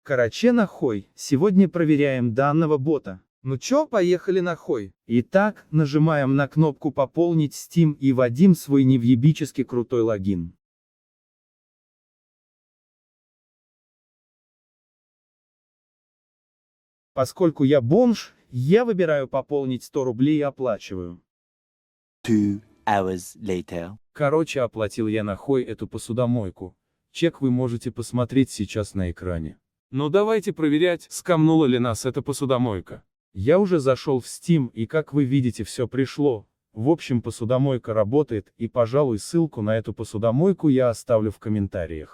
Короче, нахуй, сегодня проверяем данного бота. Ну чё, поехали нахуй. Итак, нажимаем на кнопку «Пополнить Steam» и вводим свой невъебически крутой логин. Поскольку я бомж, я выбираю пополнить 100 рублей и оплачиваю. 2 hours later. Короче, оплатил я нахуй эту посудомойку. Чек вы можете посмотреть сейчас на экране. Ну давайте проверять, скамнула ли нас эта посудомойка. Я уже зашел в Steam, и как вы видите, все пришло. В общем, посудомойка работает, и, пожалуй, ссылку на эту посудомойку я оставлю в комментариях.